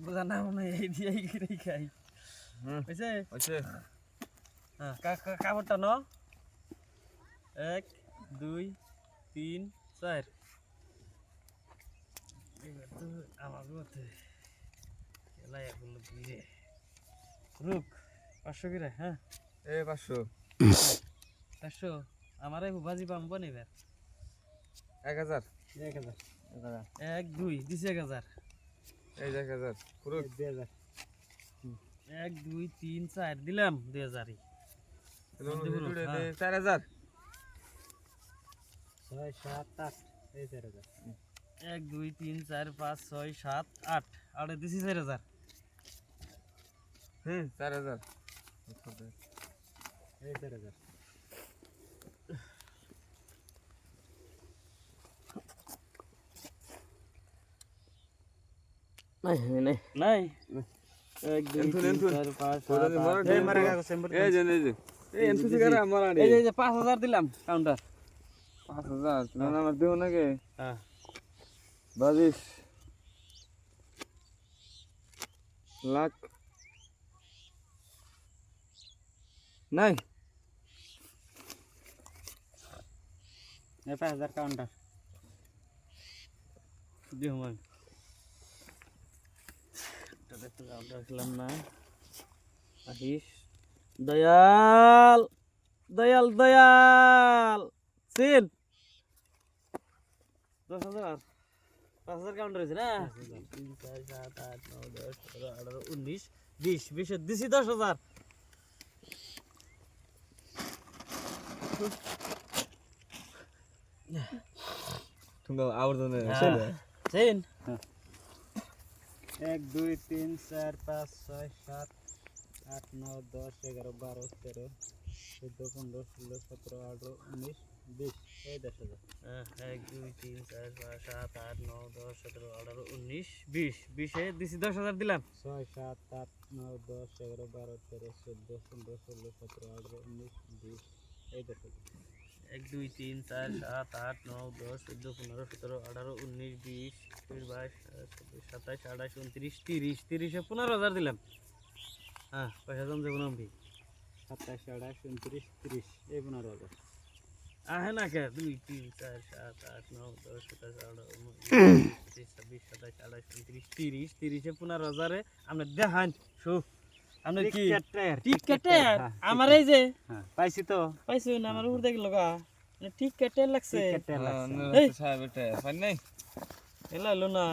বুঝা না মনে এই দিয়েই কিনে খাই হইছে হইছে হ্যাঁ কাপড়টা ন 1 2 3 4 এবার তো আমার মতে এলাই এখন দিয়ে রুক 500 করে হ্যাঁ এ 500 500 আমারে বাজি পাম্প নেবে 1000 1000 1 2 দিছে 1000 এই 1000 পুরো 2000 1 2 3 4 দিলাম 2000 4000 6 7 8 এই 4000 1 2 3 4 5 6 7 8 আরে দিছি 4000 4000 এই 4000 নাই 1 2 3 4 5 7 এই মারা গেছে এই যে এই এনসিসি করে আমার আড়ি এই যে 5000 দিলাম কাউন্টার 5000 না আমার দেও নাকি হ্যাঁ বাজিস লাখ নাই এই 5000 কাউন্টার দিও মান এটা তো আমরা খেলাম না আহিস দয়াল দয়াল দয়াল সিন 10000 5000 কাউন্টার হয়েছে না 3 4 7 8 9 10 17 18 19 20 20 দিছি 10000 তুমি আবর্জনে সিন 1 2 3 4 5 6 7 8 9 10 11 12 13 14 15 16 17 18 19 20 এই 10000 1 2 3 4 5 7 8 9 10 17 18 19 20 20 এ দিছি 10000 দিলাম 6 7 8 9 10 11 12 13 14 15 16 17 18 19 20 এই 10000 1 2 3 4 7 8 9 10 14 15 17 18 19 20 21 22 27 28 29 30 30 এ 15000 দিলাম হ্যাঁ পয়সা জম যাবো নামবি 27 28 29 30 এই 15000 আহে না কে 2 3 4 7 8 9 10 17 18 19 20 26 27 28 29 30 30 এ 15000 এ আমরা দেখান শো আমরা কি টিক কেটে আমার এই যে হ্যাঁ পাইছি তো পাইছো না আমার উপর দেখি লগা ঠিক কেটে লাগছে কেটে লাগছে সাহেব এটা ফাইন নাই এলা লো না